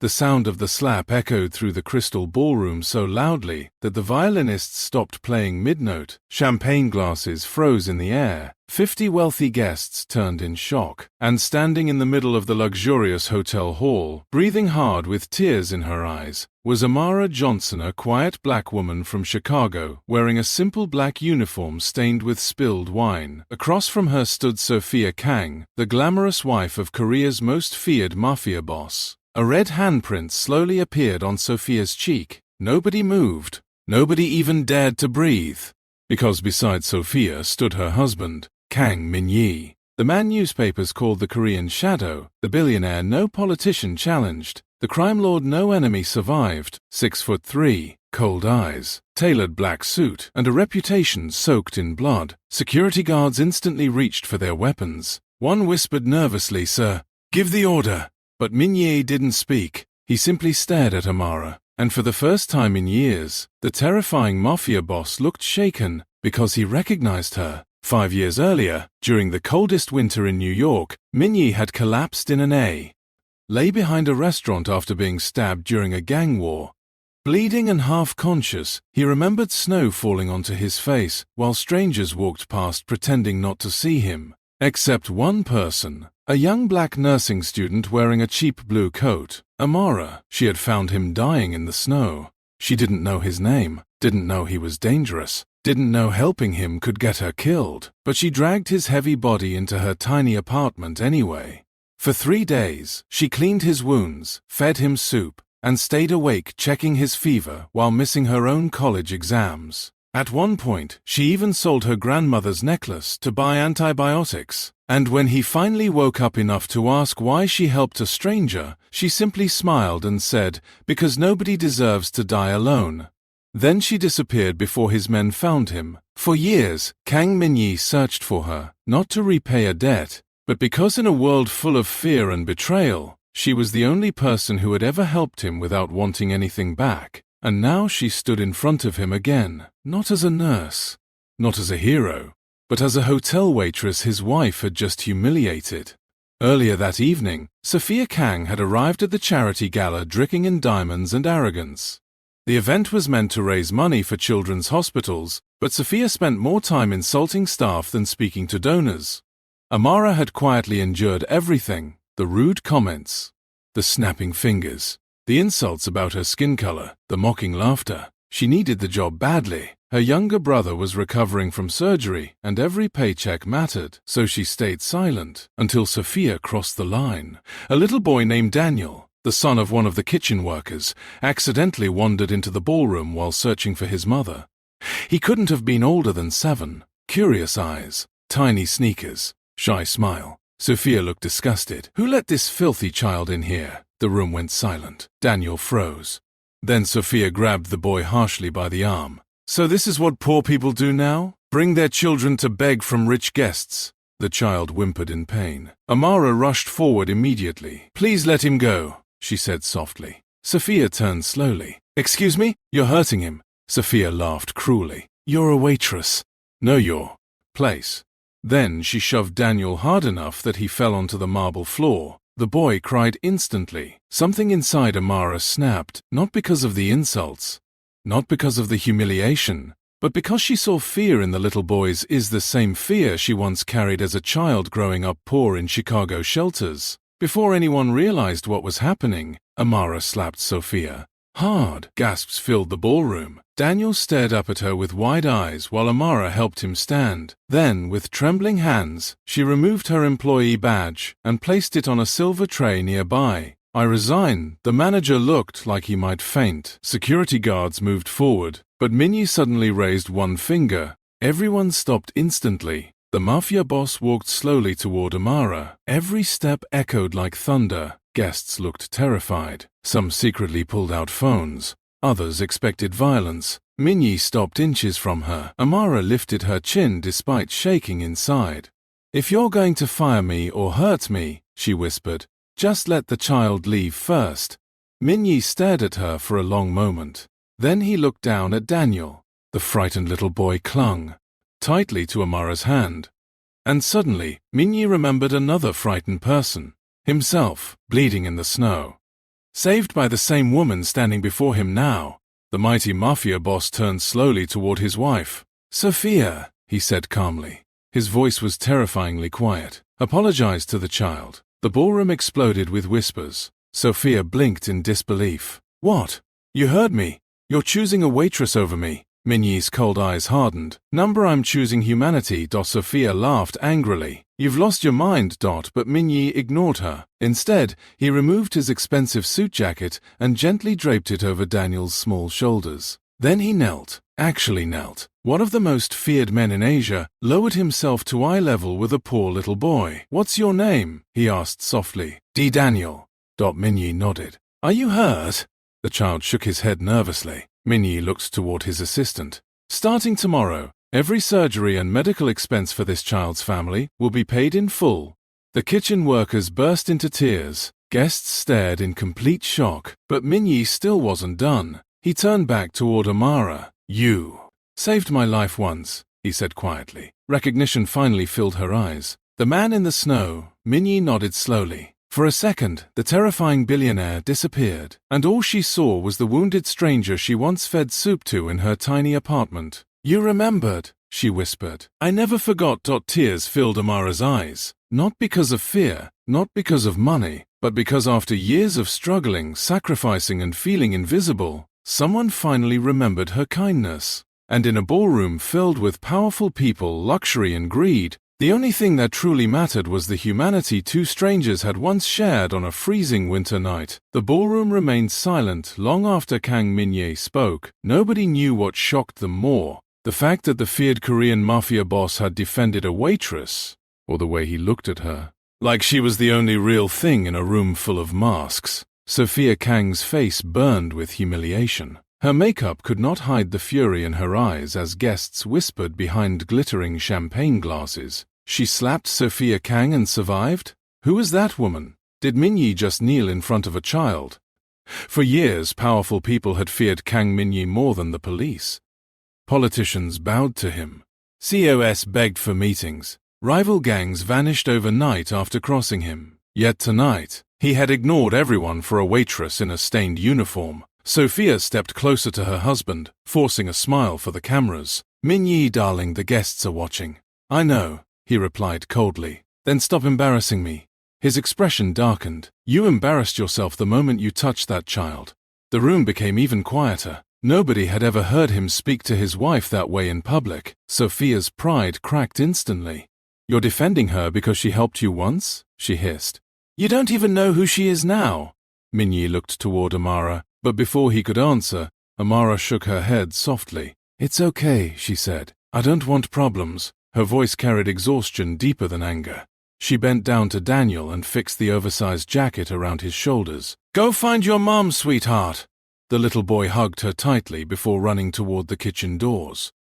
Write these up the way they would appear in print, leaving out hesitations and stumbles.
The sound of the slap echoed through the crystal ballroom so loudly that the violinists stopped playing mid-note. Champagne glasses froze in the air. 50 wealthy guests turned in shock. And standing in the middle of the luxurious hotel hall, breathing hard with tears in her eyes, was Amara Johnson, a quiet black woman from Chicago, wearing a simple black uniform stained with spilled wine. Across from her stood Sophia Kang, the glamorous wife of Korea's most feared mafia boss. A red handprint slowly appeared on Sophia's cheek. Nobody moved. Nobody even dared to breathe. Because beside Sophia stood her husband, Kang Min-yi, the man newspapers called the Korean Shadow, the billionaire no politician challenged, the crime lord no enemy survived, 6'3", cold eyes, tailored black suit, and a reputation soaked in blood. Security guards instantly reached for their weapons. One whispered nervously, "Sir, give the order." But Min-yi didn't speak. He simply stared at Amara, and for the first time in years, the terrifying mafia boss looked shaken because he recognized her. 5 years earlier, during the coldest winter in New York, Min-yi had collapsed in an lay behind a restaurant after being stabbed during a gang war. Bleeding and half-conscious, he remembered snow falling onto his face while strangers walked past pretending not to see him. Except one person, a young black nursing student wearing a cheap blue coat. Amara. She had found him dying in the snow. She didn't know his name, didn't know he was dangerous, didn't know helping him could get her killed, but she dragged his heavy body into her tiny apartment anyway. For 3 days, she cleaned his wounds, fed him soup, and stayed awake checking his fever while missing her own college exams. At one point, she even sold her grandmother's necklace to buy antibiotics. And when he finally woke up enough to ask why she helped a stranger, she simply smiled and said, "Because nobody deserves to die alone." Then she disappeared before his men found him. For years, Kang Min-yi searched for her, not to repay a debt, but because in a world full of fear and betrayal, she was the only person who had ever helped him without wanting anything back. And now she stood in front of him again, not as a nurse, not as a hero, but as a hotel waitress his wife had just humiliated. Earlier that evening, Sophia Kang had arrived at the charity gala dripping in diamonds and arrogance. The event was meant to raise money for children's hospitals, but Sophia spent more time insulting staff than speaking to donors. Amara had quietly endured everything: the rude comments, the snapping fingers, the insults about her skin color, the mocking laughter. She needed the job badly. Her younger brother was recovering from surgery, and every paycheck mattered, so she stayed silent until Sophia crossed the line. A little boy named Daniel, the son of one of the kitchen workers, accidentally wandered into the ballroom while searching for his mother. He couldn't have been older than 7. Curious eyes, tiny sneakers, shy smile. Sophia looked disgusted. "Who let this filthy child in here?" The room went silent. Daniel froze. Then Sophia grabbed the boy harshly by the arm. "So this is what poor people do now? Bring their children to beg from rich guests?" The child whimpered in pain. Amara rushed forward immediately. "Please let him go," she said softly. Sophia turned slowly. "Excuse me? You're hurting him." Sophia laughed cruelly. "You're a waitress. Know your place." Then she shoved Daniel hard enough that he fell onto the marble floor. The boy cried instantly. Something inside Amara snapped, not because of the insults, not because of the humiliation, but because she saw fear in the little boy's eyes, the same fear she once carried as a child growing up poor in Chicago shelters. Before anyone realized what was happening, Amara slapped Sophia. Hard. Gasps filled the ballroom. Daniel stared up at her with wide eyes while Amara helped him stand. Then, with trembling hands, she removed her employee badge and placed it on a silver tray nearby. "I resign." The manager looked like he might faint. Security guards moved forward, but Min-yi suddenly raised one finger. Everyone stopped instantly. The mafia boss walked slowly toward Amara. Every step echoed like thunder. Guests looked terrified. Some secretly pulled out phones. Others expected violence. Min-yi stopped inches from her. Amara lifted her chin despite shaking inside. "If you're going to fire me or hurt me," she whispered, "just let the child leave first." Min-yi stared at her for a long moment. Then he looked down at Daniel. The frightened little boy clung tightly to Amara's hand. And suddenly, Min-yi remembered another frightened person. Himself, bleeding in the snow. Saved by the same woman standing before him now. The mighty mafia boss turned slowly toward his wife. "Sophia," he said calmly. His voice was terrifyingly quiet. "Apologize to the child." The ballroom exploded with whispers. Sophia blinked in disbelief. "What? You heard me? You're choosing a waitress over me." Minyi's cold eyes hardened. "Number I'm choosing humanity." Sophia laughed angrily. "You've lost your mind." But Minyi ignored her. Instead, he removed his expensive suit jacket and gently draped it over Daniel's small shoulders. Then he knelt, actually knelt. One of the most feared men in Asia lowered himself to eye level with a poor little boy. "What's your name?" he asked softly. Daniel." Minyi nodded. "Are you hurt?" The child shook his head nervously. Minyi looked toward his assistant. "Starting tomorrow, every surgery and medical expense for this child's family will be paid in full." The kitchen workers burst into tears. Guests stared in complete shock, but Minyi still wasn't done. He turned back toward Amara. "You saved my life once," he said quietly. Recognition finally filled her eyes. "The man in the snow." Minyi nodded slowly. For a second, the terrifying billionaire disappeared, and all she saw was the wounded stranger she once fed soup to in her tiny apartment. "You remembered," she whispered. "I never forgot." Tears filled Amara's eyes. Not because of fear, not because of money, but because after years of struggling, sacrificing, and feeling invisible, someone finally remembered her kindness. And in a ballroom filled with powerful people, luxury, and greed, the only thing that truly mattered was the humanity two strangers had once shared on a freezing winter night. The ballroom remained silent long after Kang Minye spoke. Nobody knew what shocked them more, the fact that the feared Korean Mafia boss had defended a waitress, or the way he looked at her, like she was the only real thing in a room full of masks. Sophia Kang's face burned with humiliation. Her makeup could not hide the fury in her eyes as guests whispered behind glittering champagne glasses. She slapped Sophia Kang and survived? Who was that woman? Did Minyi just kneel in front of a child? For years, powerful people had feared Kang Minyi more than the police. Politicians bowed to him. COS begged for meetings. Rival gangs vanished overnight after crossing him. Yet tonight, he had ignored everyone for a waitress in a stained uniform. Sophia stepped closer to her husband, forcing a smile for the cameras. "Minyi, darling, the guests are watching." "I know," he replied coldly. "Then stop embarrassing me." His expression darkened. "You embarrassed yourself the moment you touched that child." The room became even quieter. Nobody had ever heard him speak to his wife that way in public. Sophia's pride cracked instantly. "You're defending her because she helped you once?" she hissed. "You don't even know who she is now." Minyi looked toward Amara, but before he could answer, Amara shook her head softly. "It's okay," she said. "I don't want problems." Her voice carried exhaustion deeper than anger. She bent down to Daniel and fixed the oversized jacket around his shoulders. "Go find your mom, sweetheart." The little boy hugged her tightly before running toward the kitchen doors.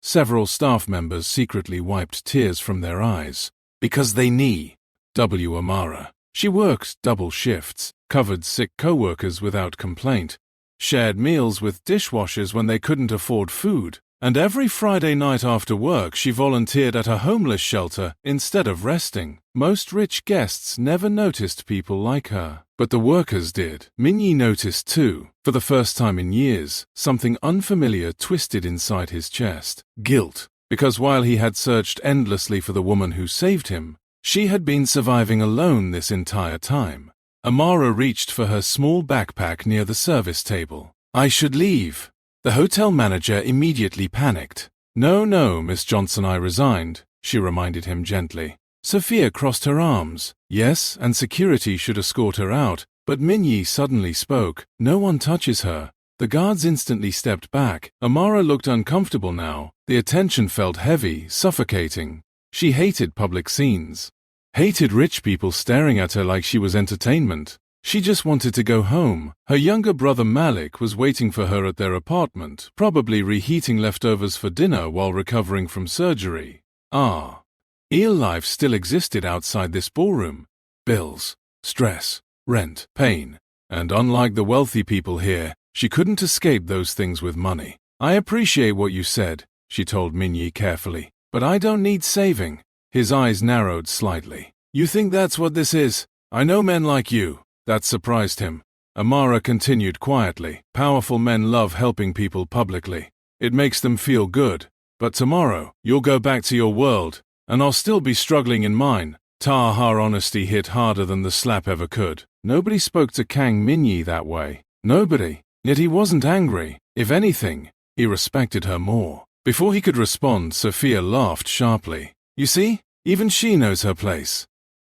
Several staff members secretly wiped tears from their eyes. "Because they need W. Amara." She worked double shifts, covered sick co-workers without complaint, shared meals with dishwashers when they couldn't afford food, and every Friday night after work she volunteered at a homeless shelter instead of resting. Most rich guests never noticed people like her, but the workers did. Minyi noticed too. For the first time in years, something unfamiliar twisted inside his chest. Guilt. Because while he had searched endlessly for the woman who saved him, she had been surviving alone this entire time. Amara reached for her small backpack near the service table. "I should leave." The hotel manager immediately panicked. No, Miss Johnson, I resigned," she reminded him gently. Sophia crossed her arms. Yes, and security should escort her out, but Minyi suddenly spoke. "No one touches her." The guards instantly stepped back. Amara looked uncomfortable now. The attention felt heavy, suffocating. She hated public scenes. Hated rich people staring at her like she was entertainment. She just wanted to go home. Her younger brother Malik was waiting for her at their apartment, probably reheating leftovers for dinner while recovering from surgery. Real life still existed outside this ballroom. Bills, stress, rent, pain. And unlike the wealthy people here, she couldn't escape those things with money. "I appreciate what you said," she told Minyi carefully, "but I don't need saving." His eyes narrowed slightly. "You think that's what this is? I know men like you." That surprised him. Amara continued quietly. Powerful men love helping people publicly. It makes them feel good. But tomorrow, you'll go back to your world, and I'll still be struggling in mine. Her honesty hit harder than the slap ever could. Nobody spoke to Kang Minyi that way. Nobody. Yet he wasn't angry. If anything, he respected her more. Before he could respond, Sophia laughed sharply. You see, even she knows her place.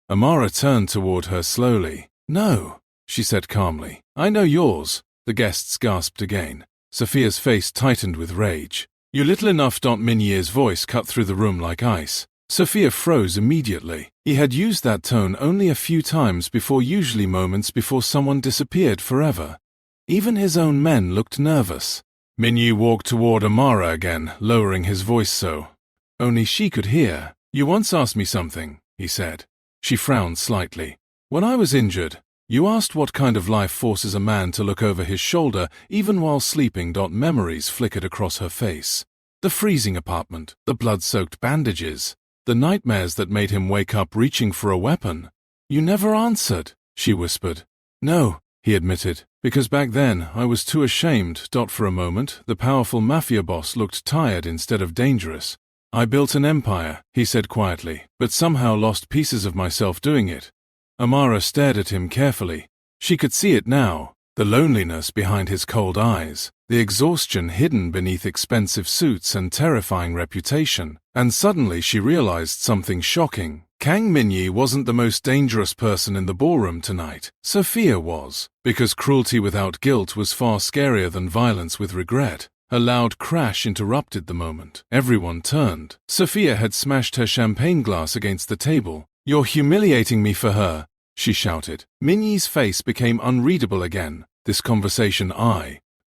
Amara turned toward her slowly. No, she said calmly. I know yours. The guests gasped again. Sophia's face tightened with rage. You little enough. Minyie's voice cut through the room like ice. Sophia froze immediately. He had used that tone only a few times before, usually moments before someone disappeared forever. Even his own men looked nervous. Minyi walked toward Amara again, lowering his voice so only she could hear. You once asked me something, he said. She frowned slightly. When I was injured, you asked what kind of life forces a man to look over his shoulder even while sleeping. Memories flickered across her face. The freezing apartment, the blood-soaked bandages, the nightmares that made him wake up reaching for a weapon. You never answered, she whispered. No, he admitted, because back then I was too ashamed. For a moment, the powerful mafia boss looked tired instead of dangerous. I built an empire, he said quietly, but somehow lost pieces of myself doing it. Amara stared at him carefully. She could see it now, the loneliness behind his cold eyes, the exhaustion hidden beneath expensive suits and terrifying reputation. And suddenly she realized something shocking. Kang Minyi wasn't the most dangerous person in the ballroom tonight. Sophia was, because cruelty without guilt was far scarier than violence with regret. A loud crash interrupted the moment. Everyone turned. Sophia had smashed her champagne glass against the table. You're humiliating me for her, she shouted. Minyi's face became unreadable again. This conversation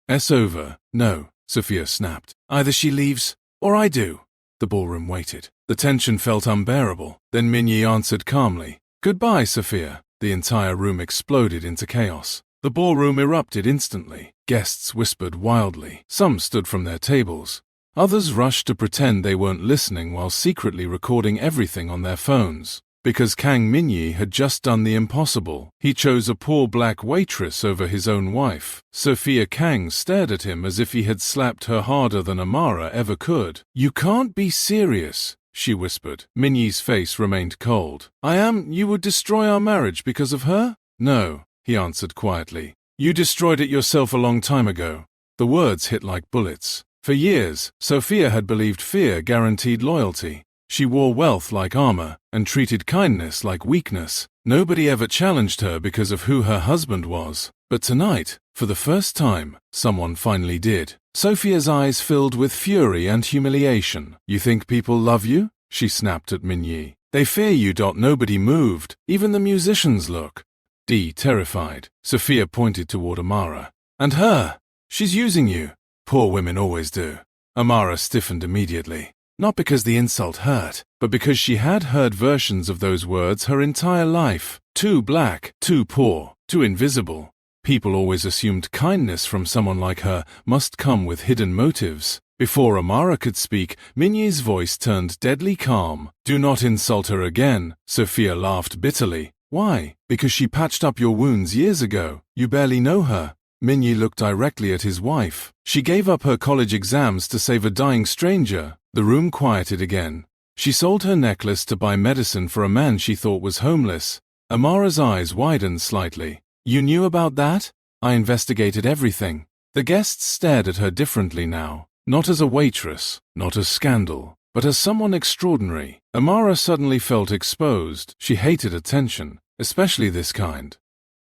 is over. No, Sophia snapped. Either she leaves, or I do. The ballroom waited. The tension felt unbearable. Then Minyi answered calmly. Goodbye, Sophia. The entire room exploded into chaos. The ballroom erupted instantly. Guests whispered wildly. Some stood from their tables. Others rushed to pretend they weren't listening while secretly recording everything on their phones. Because Kang Minyi had just done the impossible. He chose a poor black waitress over his own wife. Sophia Kang stared at him as if he had slapped her harder than Amara ever could. You can't be serious, she whispered. Minyi's face remained cold. You would destroy our marriage because of her? No, he answered quietly. You destroyed it yourself a long time ago. The words hit like bullets. For years, Sophia had believed fear guaranteed loyalty. She wore wealth like armor and treated kindness like weakness. Nobody ever challenged her because of who her husband was. But tonight, for the first time, someone finally did. Sophia's eyes filled with fury and humiliation. You think people love you? She snapped at Minyi. They fear you. Nobody moved. Even the musicians look. Terrified, Sophia pointed toward Amara. And her? She's using you. Poor women always do. Amara stiffened immediately. Not because the insult hurt, but because she had heard versions of those words her entire life. Too black, too poor, too invisible. People always assumed kindness from someone like her must come with hidden motives. Before Amara could speak, Minyi's voice turned deadly calm. Do not insult her again, Sophia laughed bitterly. Why? Because she patched up your wounds years ago. You barely know her. Minyi looked directly at his wife. She gave up her college exams to save a dying stranger. The room quieted again. She sold her necklace to buy medicine for a man she thought was homeless. Amara's eyes widened slightly. You knew about that? I investigated everything. The guests stared at her differently now. Not as a waitress, not as scandal, but as someone extraordinary. Amara suddenly felt exposed. She hated attention, especially this kind.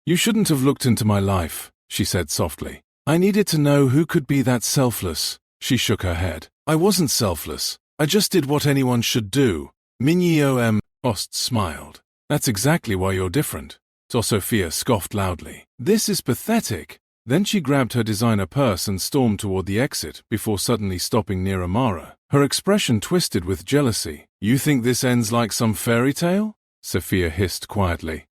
You shouldn't have looked into my life, she said softly. I needed to know who could be that selfless. She shook her head. I wasn't selfless. I just did what anyone should do. Minyi Ost smiled. That's exactly why you're different. Sophia scoffed loudly. This is pathetic. Then she grabbed her designer purse and stormed toward the exit before suddenly stopping near Amara. Her expression twisted with jealousy. You think this ends like some fairy tale? Sophia hissed quietly.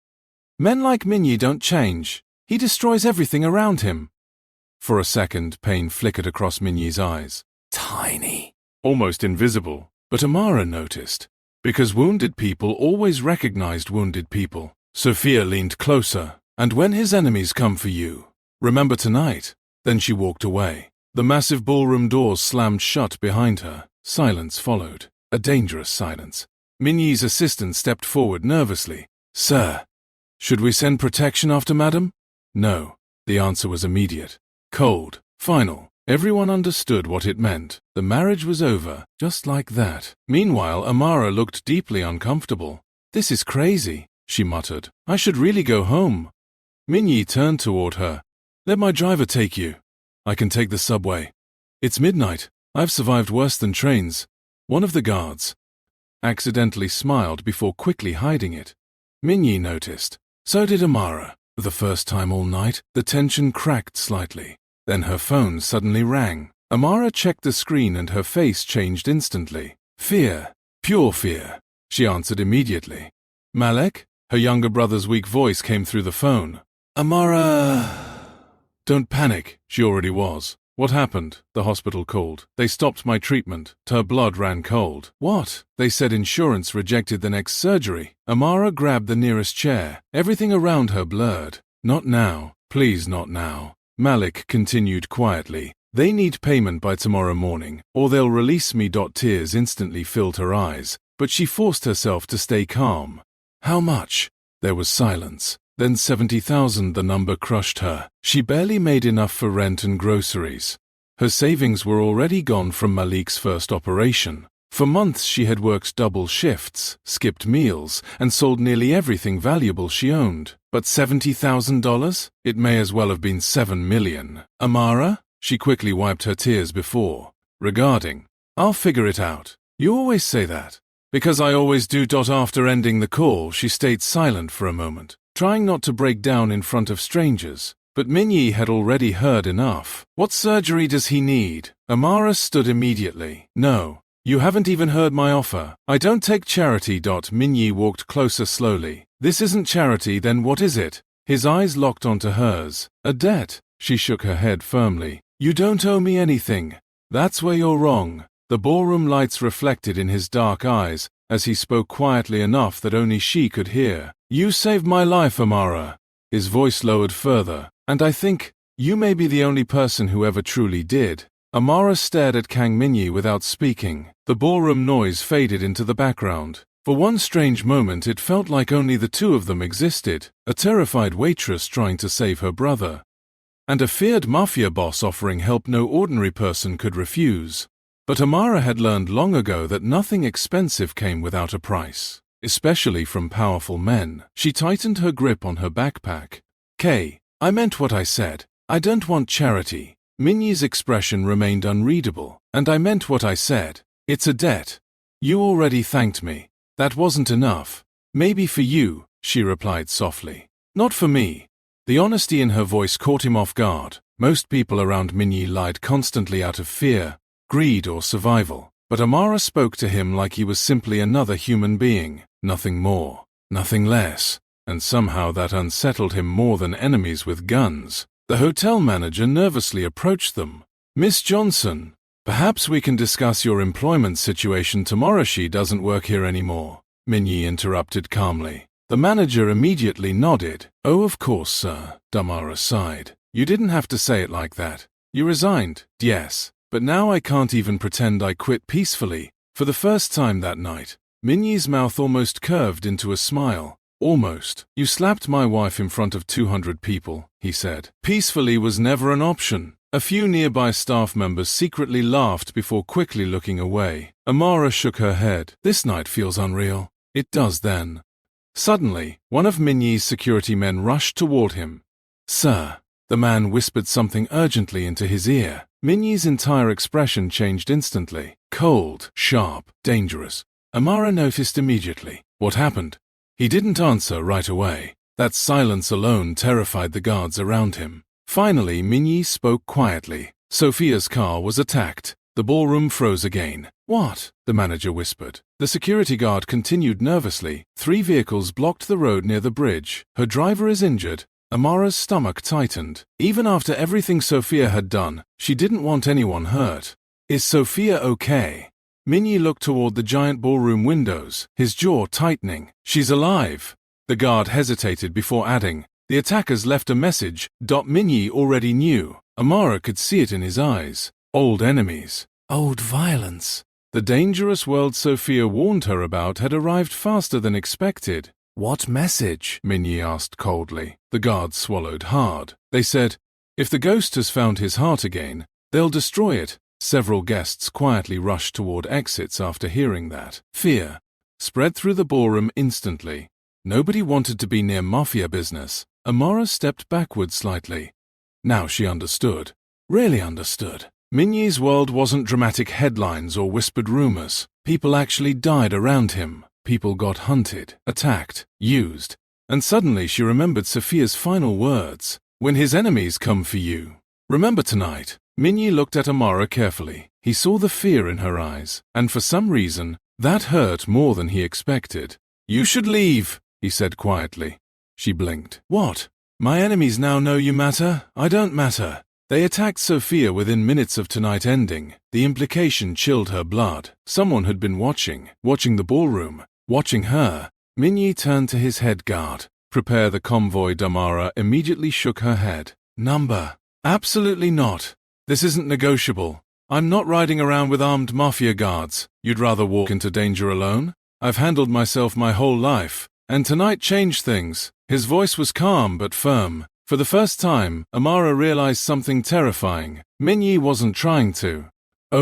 Men like Minyi don't change. He destroys everything around him. For a second, pain flickered across Minyi's eyes. Tiny. Almost invisible. But Amara noticed. Because wounded people always recognized wounded people. Sophia leaned closer. And when his enemies come for you, Remember tonight." Then she walked away. The massive ballroom doors slammed shut behind her. Silence followed. A dangerous silence. Minyi's assistant stepped forward nervously. "Sir, should we send protection after Madam?" "No." The answer was immediate. Cold. Final. Everyone understood what it meant. The marriage was over, just like that. Meanwhile, Amara looked deeply uncomfortable. "This is crazy," she muttered. "I should really go home." Minyi turned toward her. "Let my driver take you. I can take the subway. It's midnight. I've survived worse than trains." One of the guards accidentally smiled before quickly hiding it. Minyi noticed. So did Amara. For the first time all night, the tension cracked slightly. Then her phone suddenly rang. Amara checked the screen and her face changed instantly. "Fear. Pure fear." She answered immediately. "Malek?" Her younger brother's weak voice came through the phone. "Amara." "Don't panic." She already was. "What happened?" The hospital called. "They stopped my treatment." Her blood ran cold. "What?" "They said insurance rejected the next surgery." Amara grabbed the nearest chair. Everything around her blurred. "Not now. Please, not now." Malik continued quietly. "They need payment by tomorrow morning, or they'll release me." Tears instantly filled her eyes, but she forced herself to stay calm. "How much?" There was silence. Then 70,000. The number crushed her. She barely made enough for rent and groceries. Her savings were already gone from Malik's first operation. For months she had worked double shifts, skipped meals, and sold nearly everything valuable she owned. But $70,000? It may as well have been 7 million. "Amara?" She quickly wiped her tears before. "Regarding." "I'll figure it out." "You always say that." "Because I always do." After ending the call, she stayed silent for a moment, trying not to break down in front of strangers. But Minyi had already heard enough. "What surgery does he need?" Amara stood immediately. "No. You haven't even heard my offer. I don't take charity." Minyi walked closer slowly. "This isn't charity, then what is it?" His eyes locked onto hers. "A debt." She shook her head firmly. "You don't owe me anything." "That's where you're wrong." The ballroom lights reflected in his dark eyes as he spoke quietly enough that only she could hear. "You saved my life, Amara." His voice lowered further. "And I think you may be the only person who ever truly did." Amara stared at Kang Minyi without speaking. The ballroom noise faded into the background. For one strange moment it felt like only the two of them existed, a terrified waitress trying to save her brother, and a feared mafia boss offering help no ordinary person could refuse. But Amara had learned long ago that nothing expensive came without a price, especially from powerful men. She tightened her grip on her backpack. "Kay, I meant what I said. I don't want charity." Minyi's expression remained unreadable. "And I meant what I said. It's a debt. You already thanked me. That wasn't enough." "Maybe for you," she replied softly. "Not for me." The honesty in her voice caught him off guard. Most people around Minyi lied constantly out of fear, greed, or survival. But Amara spoke to him like he was simply another human being. Nothing more, nothing less. And somehow that unsettled him more than enemies with guns. The hotel manager nervously approached them. "Miss Johnson, perhaps we can discuss your employment situation tomorrow." "She doesn't work here anymore," Minyi interrupted calmly. The manager immediately nodded. "Oh, of course, sir." Amara sighed. "You didn't have to say it like that. You resigned." "Yes, but now I can't even pretend I quit peacefully." For the first time that night, Minyi's mouth almost curved into a smile. "Almost. You slapped my wife in front of 200 people," he said. "Peacefully was never an option." A few nearby staff members secretly laughed before quickly looking away. Amara shook her head. "This night feels unreal." "It does then." Suddenly, one of Minyi's security men rushed toward him. "Sir." The man whispered something urgently into his ear. Minyi's entire expression changed instantly. Cold, sharp, dangerous. Amara noticed immediately. What happened? He didn't answer right away. That silence alone terrified the guards around him. Finally, Minyi spoke quietly. "Sophia's car was attacked." The ballroom froze again. "What?" the manager whispered. The security guard continued nervously. 3 vehicles blocked the road near the bridge. "Her driver is injured." Amara's stomach tightened. Even after everything Sophia had done, she didn't want anyone hurt. "Is Sophia okay?" Minyi looked toward the giant ballroom windows, his jaw tightening. "She's alive." The guard hesitated before adding, The attackers left a message. Minyi already knew. Amara could see it in his eyes. Old enemies. Old violence. The dangerous world Sophia warned her about had arrived faster than expected. What message? Minyi asked coldly. The guards swallowed hard. They said, if the ghost has found his heart again, they'll destroy it. Several guests quietly rushed toward exits after hearing that. Fear spread through the ballroom instantly. Nobody wanted to be near mafia business. Amara stepped backward slightly. Now she understood. Really understood. Minyi's world wasn't dramatic headlines or whispered rumors. People actually died around him. People got hunted, attacked, used. And suddenly she remembered Sophia's final words. When his enemies come for you. Remember tonight. Minyi looked at Amara carefully. He saw the fear in her eyes, and for some reason, that hurt more than he expected. You should leave, he said quietly. She blinked. What? My enemies now know you matter? I don't matter. They attacked Sophia within minutes of tonight ending. The implication chilled her blood. Someone had been watching the ballroom, watching her. Minyi turned to his head guard. Prepare the convoy. Amara immediately shook her head. Number. Absolutely not. This isn't negotiable. I'm not riding around with armed mafia guards. You'd rather walk into danger alone? I've handled myself my whole life, and tonight changed things. His voice was calm but firm. For the first time, Amara realized something terrifying. Minyi wasn't trying to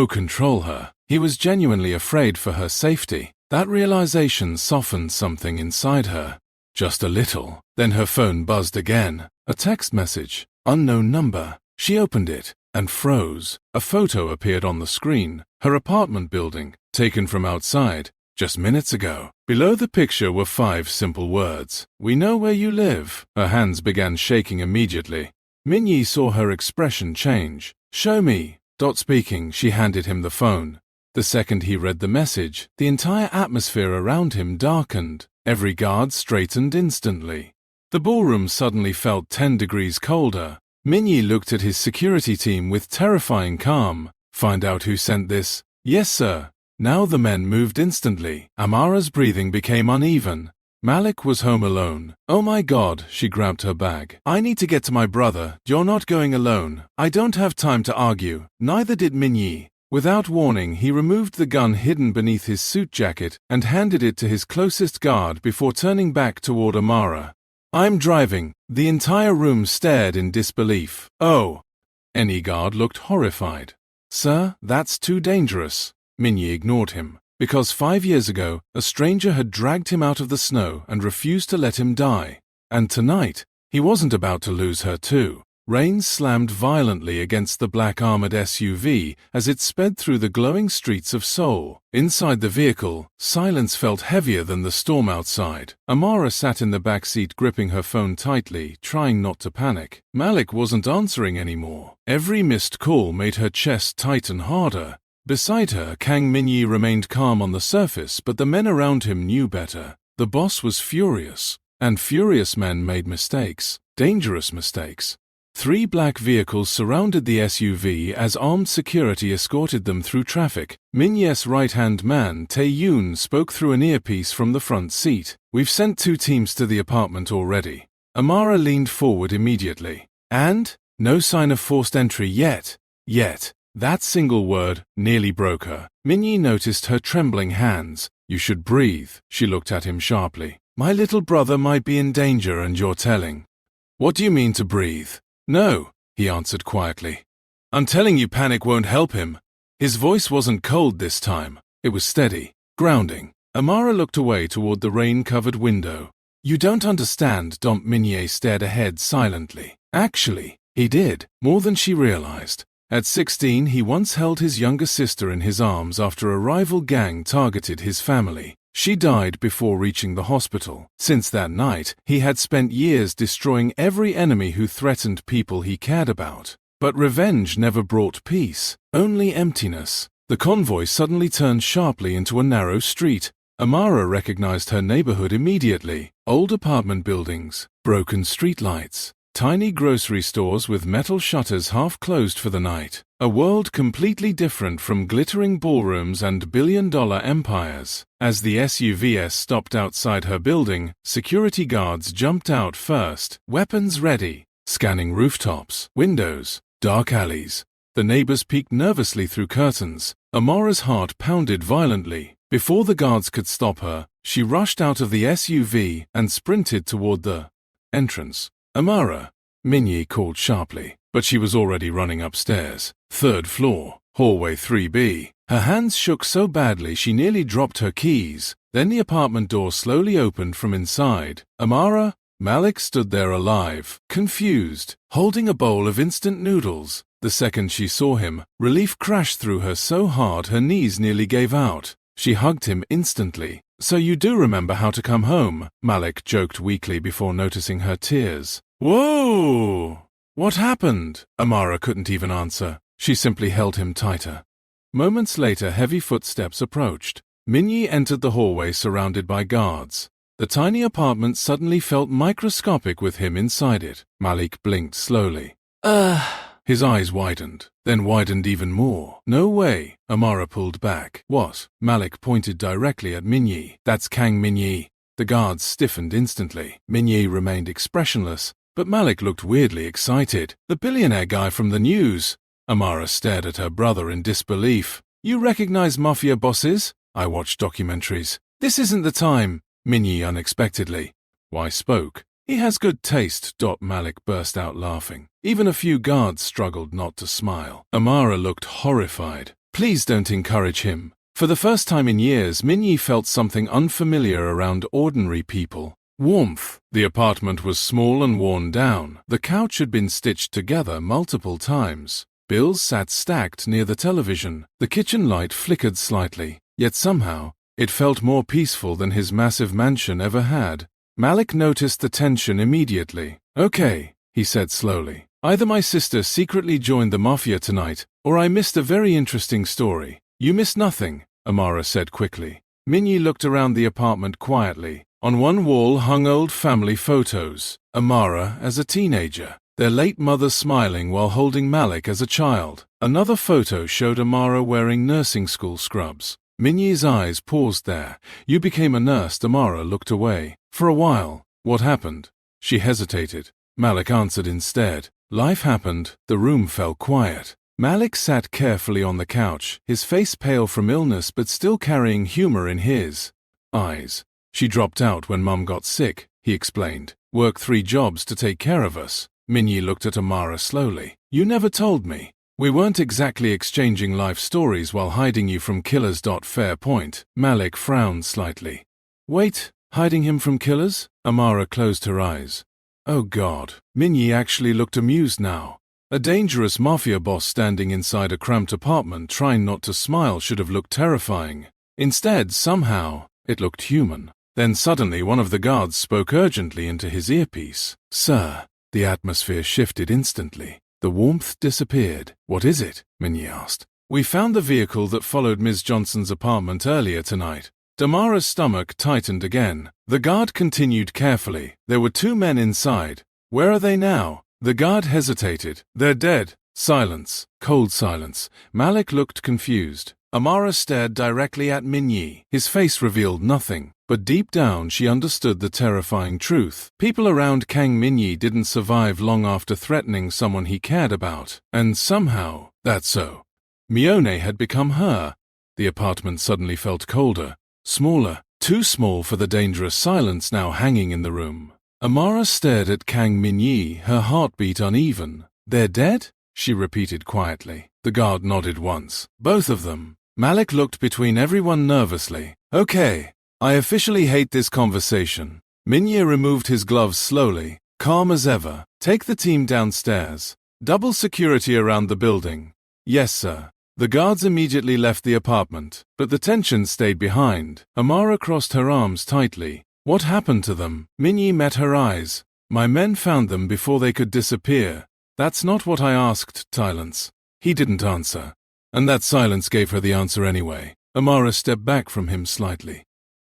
control her. He was genuinely afraid for her safety. That realization softened something inside her. Just a little. Then her phone buzzed again. A text message. Unknown number. She opened it and froze. A photo appeared on the screen. Her apartment building, taken from outside, just minutes ago. Below the picture were 5 simple words. We know where you live. Her hands began shaking immediately. Minyi saw her expression change. Show me. Speaking, she handed him the phone. The second he read the message, the entire atmosphere around him darkened. Every guard straightened instantly. The ballroom suddenly felt 10 degrees colder. Minyi looked at his security team with terrifying calm. Find out who sent this? Yes, sir. Now the men moved instantly. Amara's breathing became uneven. Malik was home alone. Oh my God, she grabbed her bag. I need to get to my brother. You're not going alone. I don't have time to argue. Neither did Minyi. Without warning, he removed the gun hidden beneath his suit jacket and handed it to his closest guard before turning back toward Amara. I'm driving. The entire room stared in disbelief. Oh. Any guard looked horrified. Sir, that's too dangerous. Minyi ignored him. Because 5 years ago, a stranger had dragged him out of the snow and refused to let him die. And tonight, he wasn't about to lose her too. Rain slammed violently against the black armored SUV as it sped through the glowing streets of Seoul. Inside the vehicle, silence felt heavier than the storm outside. Amara sat in the back seat gripping her phone tightly, trying not to panic. Malik wasn't answering anymore. Every missed call made her chest tighten harder. Beside her, Kang Minyi remained calm on the surface, but the men around him knew better. The boss was furious, and furious men made mistakes, dangerous mistakes. 3 black vehicles surrounded the SUV as armed security escorted them through traffic. Minyi's right-hand man, Tae-yoon, spoke through an earpiece from the front seat. We've sent 2 teams to the apartment already. Amara leaned forward immediately. And? No sign of forced entry yet. Yet. That single word nearly broke her. Minyi noticed her trembling hands. You should breathe. She looked at him sharply. My little brother might be in danger and you're telling. What do you mean to breathe? No, he answered quietly. I'm telling you panic won't help him. His voice wasn't cold this time. It was steady, grounding. Amara looked away toward the rain-covered window. You don't understand. Minyi stared ahead silently. Actually, he did, more than she realized. At 16, he once held his younger sister in his arms after a rival gang targeted his family. She died before reaching the hospital. Since that night, he had spent years destroying every enemy who threatened people he cared about. But revenge never brought peace, only emptiness. The convoy suddenly turned sharply into a narrow street. Amara recognized her neighborhood immediately. Old apartment buildings, broken streetlights, tiny grocery stores with metal shutters half closed for the night. A world completely different from glittering ballrooms and billion-dollar empires. As the SUVs stopped outside her building, security guards jumped out first, weapons ready, scanning rooftops, windows, dark alleys. The neighbors peeked nervously through curtains. Amara's heart pounded violently. Before the guards could stop her, she rushed out of the SUV and sprinted toward the entrance. "Amara!" Minyi called sharply, but she was already running upstairs. Third floor, hallway 3B. Her hands shook so badly she nearly dropped her keys. Then the apartment door slowly opened from inside. "Amara?" Malik stood there alive, confused, holding a bowl of instant noodles. The second she saw him, relief crashed through her so hard her knees nearly gave out. She hugged him instantly. "So you do remember how to come home," Malik joked weakly before noticing her tears. "Whoa! What happened?" Amara couldn't even answer. She simply held him tighter. Moments later, heavy footsteps approached. Minyi entered the hallway surrounded by guards. The tiny apartment suddenly felt microscopic with him inside it. Malik blinked slowly. His eyes widened, then widened even more. "No way." Amara pulled back. "What?" Malik pointed directly at Minyi. "That's Kang Minyi." The guards stiffened instantly. Minyi remained expressionless, but Malik looked weirdly excited. "The billionaire guy from the news." Amara stared at her brother in disbelief. "You recognize mafia bosses?" "I watch documentaries." "This isn't the time." Minyi unexpectedly. "Why spoke?" "He has good taste." Malik burst out laughing. Even a few guards struggled not to smile. Amara looked horrified. "Please don't encourage him." For the first time in years, Minyi felt something unfamiliar around ordinary people. Warmth. The apartment was small and worn down. The couch had been stitched together multiple times. Bills sat stacked near the television. The kitchen light flickered slightly. Yet somehow, it felt more peaceful than his massive mansion ever had. Malik noticed the tension immediately. "Okay," he said slowly. "Either my sister secretly joined the mafia tonight, or I missed a very interesting story." "You missed nothing," Amara said quickly. Minyi looked around the apartment quietly. On one wall hung old family photos. Amara as a teenager, their late mother smiling while holding Malik as a child. Another photo showed Amara wearing nursing school scrubs. Minyi's eyes paused there. "You became a nurse." Amara looked away. "For a while." "What happened?" She hesitated. Malik answered instead. "Life happened." The room fell quiet. Malik sat carefully on the couch, his face pale from illness but still carrying humor in his eyes. "She dropped out when Mum got sick," he explained. "Worked 3 jobs to take care of us." Minyi looked at Amara slowly. "You never told me." "We weren't exactly exchanging life stories while hiding you from killers. Fair point." Malik frowned slightly. "Wait, hiding him from killers?" Amara closed her eyes. "Oh God." Minyi actually looked amused now. A dangerous mafia boss standing inside a cramped apartment trying not to smile should have looked terrifying. Instead, somehow, it looked human. Then suddenly one of the guards spoke urgently into his earpiece. "Sir." The atmosphere shifted instantly. The warmth disappeared. "What is it?" Minyi asked. "We found the vehicle that followed Ms. Johnson's apartment earlier tonight." Damara's stomach tightened again. The guard continued carefully. "There were 2 men inside. Where are they now?" The guard hesitated. "They're dead." Silence. Cold silence. Malik looked confused. Amara stared directly at Minyi. His face revealed nothing, but deep down she understood the terrifying truth. People around Kang Minyi didn't survive long after threatening someone he cared about. And somehow, that's so. Mione had become her. The apartment suddenly felt colder, smaller, too small for the dangerous silence now hanging in the room. Amara stared at Kang Minyi, her heartbeat uneven. "They're dead?" she repeated quietly. The guard nodded once. "Both of them." Malik looked between everyone nervously. "Okay, I officially hate this conversation." Minyi removed his gloves slowly, calm as ever. "Take the team downstairs. Double security around the building." "Yes, sir." The guards immediately left the apartment, but the tension stayed behind. Amara crossed her arms tightly. "What happened to them?" Minyi met her eyes. "My men found them before they could disappear." "That's not what I asked." Silence. He didn't answer. And that silence gave her the answer anyway. Amara stepped back from him slightly.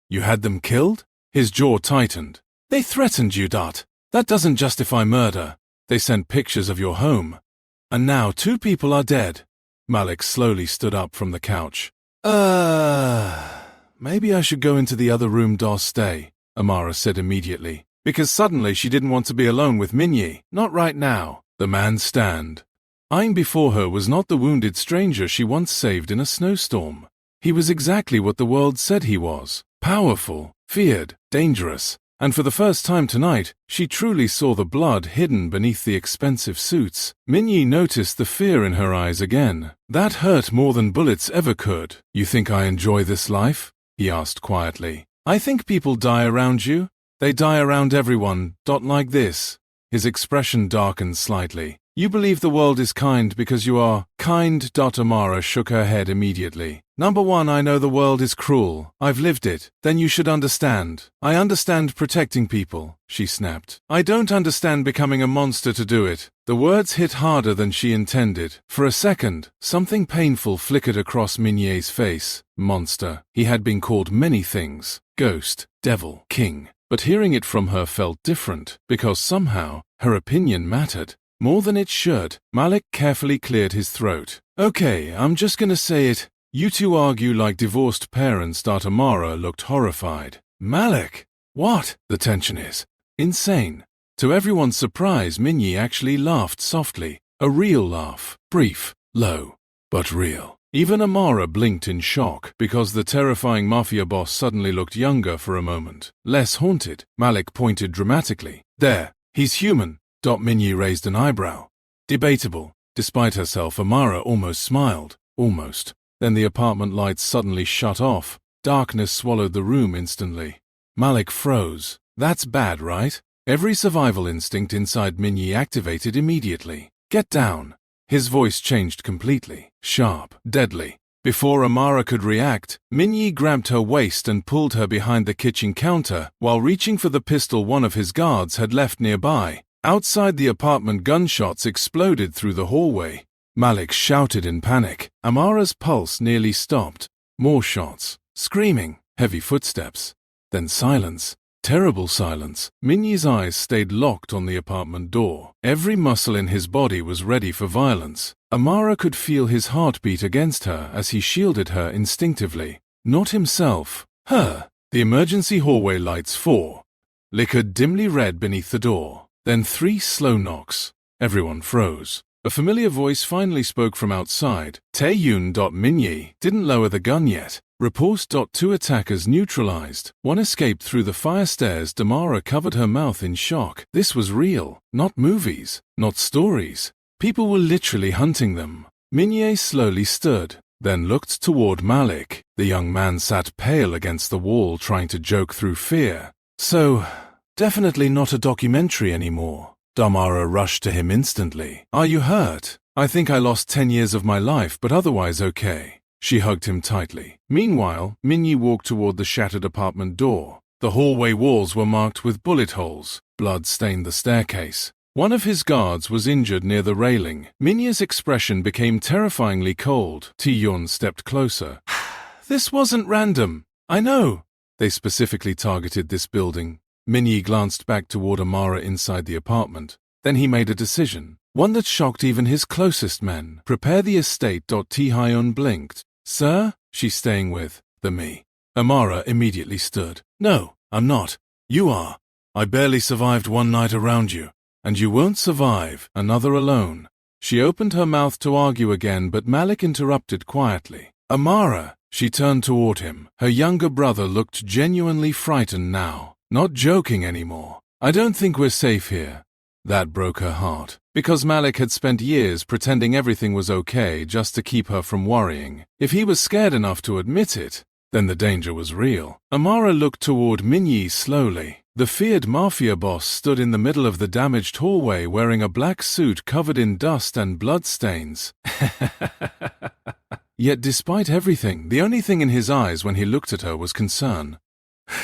"You had them killed?" His jaw tightened. "They threatened you, Dot. That doesn't justify murder." They sent pictures of your home. And now 2 people are dead. Malik slowly stood up from the couch. Maybe I should go into the other room. Stay, Amara said immediately, because suddenly she didn't want to be alone with Minyi. Not right now. The man stand. Eyeing before her was not the wounded stranger she once saved in a snowstorm. He was exactly what the world said he was. Powerful, feared, dangerous. And for the first time tonight, she truly saw the blood hidden beneath the expensive suits. Minyi noticed the fear in her eyes again. That hurt more than bullets ever could. You think I enjoy this life? He asked quietly. I think people die around you. They die around everyone. Like this. His expression darkened slightly. You believe the world is kind because you are kind. Amara shook her head immediately. Number 1, I know the world is cruel. I've lived it. Then you should understand. I understand protecting people, she snapped. I don't understand becoming a monster to do it. The words hit harder than she intended. For a second, something painful flickered across Minye's face. Monster. He had been called many things. Ghost, devil, king. But hearing it from her felt different, because somehow, her opinion mattered. More than it should. Malik carefully cleared his throat. Okay, I'm just gonna say it. You 2 argue like divorced parents. Amara looked horrified. Malik! What? The tension is insane. To everyone's surprise, Minyi actually laughed softly. A real laugh. Brief, low, but real. Even Amara blinked in shock because the terrifying mafia boss suddenly looked younger for a moment. Less haunted. Malik pointed dramatically. There, he's human. Minyi raised an eyebrow. Debatable. Despite herself, Amara almost smiled. Almost. Then the apartment lights suddenly shut off. Darkness swallowed the room instantly. Malik froze. That's bad, right? Every survival instinct inside Minyi activated immediately. Get down. His voice changed completely. Sharp. Deadly. Before Amara could react, Minyi grabbed her waist and pulled her behind the kitchen counter while reaching for the pistol one of his guards had left nearby. Outside the apartment, gunshots exploded through the hallway. Malik shouted in panic. Amara's pulse nearly stopped. More shots. Screaming. Heavy footsteps. Then silence. Terrible silence. Minyi's eyes stayed locked on the apartment door. Every muscle in his body was ready for violence. Amara could feel his heartbeat against her as he shielded her instinctively. Not himself. Her. The emergency hallway lights flickered dimly red beneath the door. Then 3 slow knocks. Everyone froze. A familiar voice finally spoke from outside. Taeyun. Minyi didn't lower the gun yet. Report. 2 attackers neutralized. 1 escaped through the fire stairs. Amara covered her mouth in shock. This was real. Not movies. Not stories. People were literally hunting them. Minyi slowly stood, then looked toward Malik. The young man sat pale against the wall, trying to joke through fear. So, definitely not a documentary anymore. Amara rushed to him instantly. Are you hurt? I think I lost 10 years of my life, but otherwise okay. She hugged him tightly. Meanwhile, Minyi walked toward the shattered apartment door. The hallway walls were marked with bullet holes. Blood stained the staircase. One of his guards was injured near the railing. Minyi's expression became terrifyingly cold. Taeyun stepped closer. This wasn't random. I know. They specifically targeted this building. Minyi glanced back toward Amara inside the apartment. Then he made a decision. One that shocked even his closest men. Prepare the estate. Taeyun blinked. Sir? She's staying with me. Amara immediately stood. No, I'm not. You are. I barely survived 1 night around you. And you won't survive another alone. She opened her mouth to argue again, but Malik interrupted quietly. Amara! She turned toward him. Her younger brother looked genuinely frightened now. Not joking anymore. I don't think we're safe here. That broke her heart, because Malik had spent years pretending everything was okay just to keep her from worrying. If he was scared enough to admit it, then the danger was real. Amara looked toward Minyi slowly. The feared mafia boss stood in the middle of the damaged hallway wearing a black suit covered in dust and bloodstains. Yet despite everything, the only thing in his eyes when he looked at her was concern.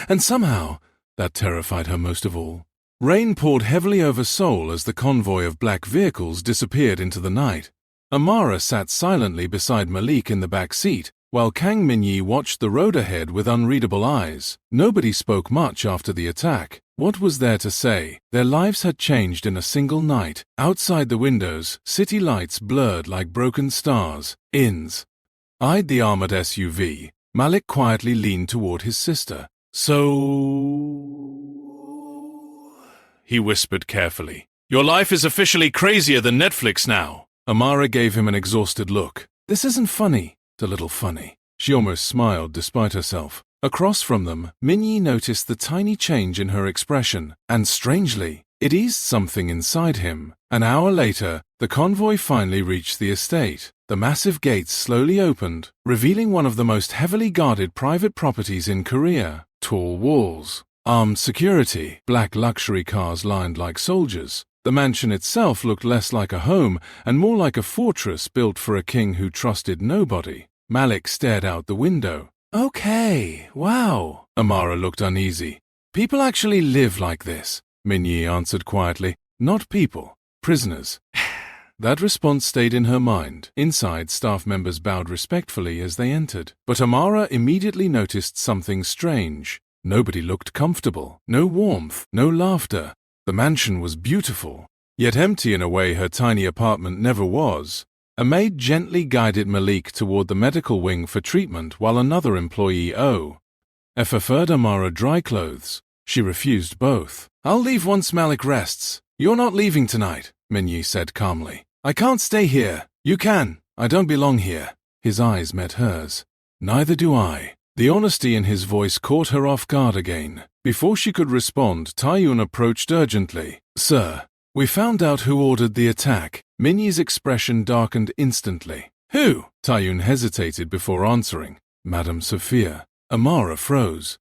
And somehow, that terrified her most of all. Rain poured heavily over Seoul as the convoy of black vehicles disappeared into the night. Amara sat silently beside Malik in the back seat, while Kang Minyi watched the road ahead with unreadable eyes. Nobody spoke much after the attack. What was there to say? Their lives had changed in a single night. Outside the windows, city lights blurred like broken stars. Eyed the armored SUV. Malik quietly leaned toward his sister. "So," he whispered carefully, "your life is officially crazier than Netflix now." Amara gave him an exhausted look. "This isn't funny." "It's a little funny." She almost smiled despite herself. Across from them, Minyi noticed the tiny change in her expression, and strangely, it eased something inside him. An hour later, the convoy finally reached the estate. The massive gates slowly opened, revealing one of the most heavily guarded private properties in Korea. Tall walls, armed security, black luxury cars lined like soldiers. The mansion itself looked less like a home and more like a fortress built for a king who trusted nobody. Malik stared out the window. "Okay, wow." Amara looked uneasy. "People actually live like this," Minyi answered quietly. "Not people, prisoners." That response stayed in her mind. Inside, staff members bowed respectfully as they entered. But Amara immediately noticed something strange. Nobody looked comfortable. No warmth, no laughter. The mansion was beautiful, yet empty in a way her tiny apartment never was. A maid gently guided Malik toward the medical wing for treatment while another employee preferred Amara dry clothes. She refused both. "I'll leave once Malik rests. You're not leaving tonight," Minyi said calmly. "I can't stay here." "You can. I don't belong here." His eyes met hers. "Neither do I." The honesty in his voice caught her off guard again. Before she could respond, Taeyun approached urgently. "Sir, we found out who ordered the attack." Minyi's expression darkened instantly. "Who?" Taeyun hesitated before answering. "Madame Sophia." Amara froze.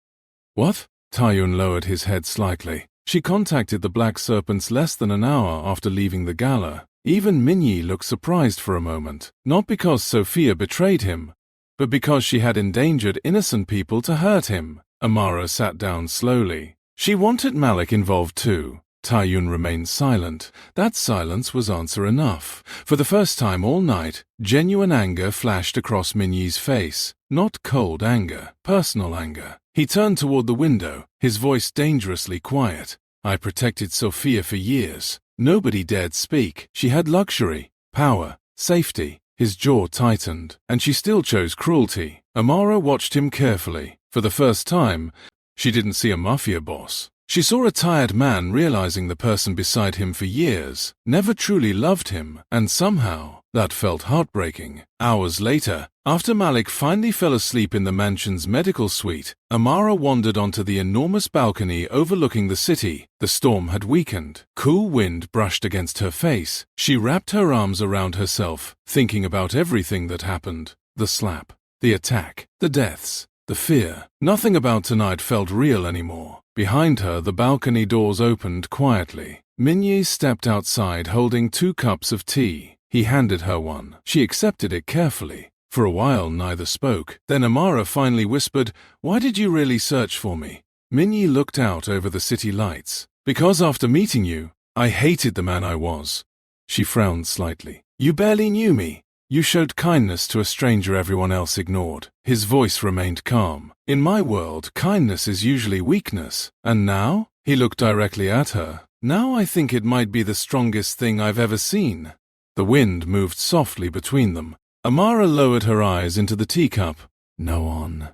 "What?" Taeyun lowered his head slightly. "She contacted the Black Serpents less than an hour after leaving the gala." Even Minyi looked surprised for a moment, not because Sophia betrayed him, but because she had endangered innocent people to hurt him. Amara sat down slowly. She wanted Malik involved too. Taeyun remained silent. That silence was answer enough. For the first time all night, genuine anger flashed across Minyi's face. Not cold anger, personal anger. He turned toward the window, his voice dangerously quiet. "I protected Sophia for years. Nobody dared speak. She had luxury, power, safety." His jaw tightened, and she still chose cruelty. Amara watched him carefully. For the first time, she didn't see a mafia boss. She saw a tired man realizing the person beside him for years never truly loved him, and somehow that felt heartbreaking. Hours later, after Malik finally fell asleep in the mansion's medical suite, Amara wandered onto the enormous balcony overlooking the city. The storm had weakened. Cool wind brushed against her face. She wrapped her arms around herself, thinking about everything that happened. The slap, the attack, the deaths, the fear. Nothing about tonight felt real anymore. Behind her, the balcony doors opened quietly. Minyi stepped outside holding 2 cups of tea. He handed her one. She accepted it carefully. For a while, neither spoke. Then Amara finally whispered, "Why did you really search for me?" Minyi looked out over the city lights. "Because after meeting you, I hated the man I was." She frowned slightly. "You barely knew me. You showed kindness to a stranger everyone else ignored." His voice remained calm. "In my world, kindness is usually weakness. And now?" He looked directly at her. "Now I think it might be the strongest thing I've ever seen." The wind moved softly between them. Amara lowered her eyes into the teacup. "No one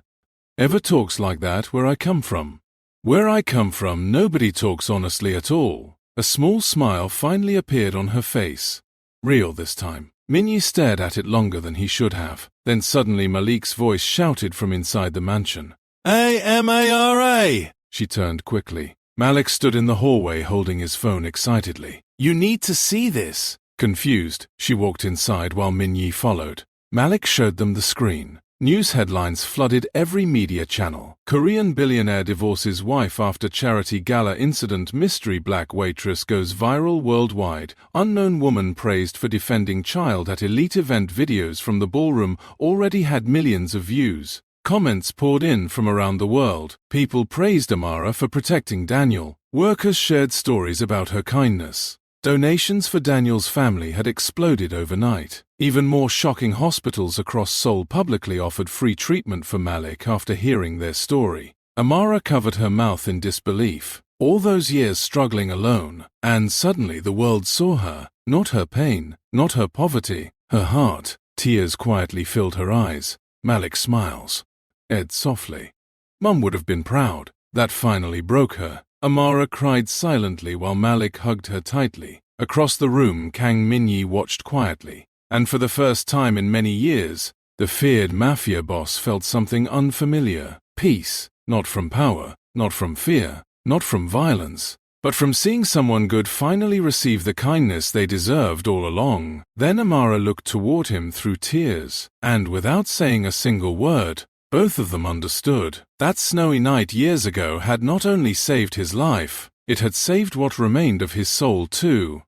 ever talks like that where I come from. Where I come from, nobody talks honestly at all." A small smile finally appeared on her face. Real this time. Minyi stared at it longer than he should have. Then suddenly Malik's voice shouted from inside the mansion. "AMARA!" She turned quickly. Malik stood in the hallway holding his phone excitedly. "You need to see this." Confused, she walked inside while Minyi followed. Malik showed them the screen. News headlines flooded every media channel. Korean billionaire divorces wife after charity gala incident. Mystery black waitress goes viral worldwide. Unknown woman praised for defending child at elite event. Videos from the ballroom already had millions of views. Comments poured in from around the world. People praised Amara for protecting Daniel. Workers shared stories about her kindness. Donations for Daniel's family had exploded overnight. Even more shocking, hospitals across Seoul publicly offered free treatment for Malik after hearing their story. Amara covered her mouth in disbelief. All those years struggling alone, and suddenly the world saw her. Not her pain, not her poverty, her heart. Tears quietly filled her eyes. Malik smiles. Ed softly. Mum would have been proud. That finally broke her. Amara cried silently while Malik hugged her tightly. Across the room, Kang Minyi watched quietly. And for the first time in many years, the feared mafia boss felt something unfamiliar. Peace, not from power, not from fear, not from violence, but from seeing someone good finally receive the kindness they deserved all along. Then Amara looked toward him through tears, and without saying a single word, both of them understood. That snowy night years ago had not only saved his life, it had saved what remained of his soul too.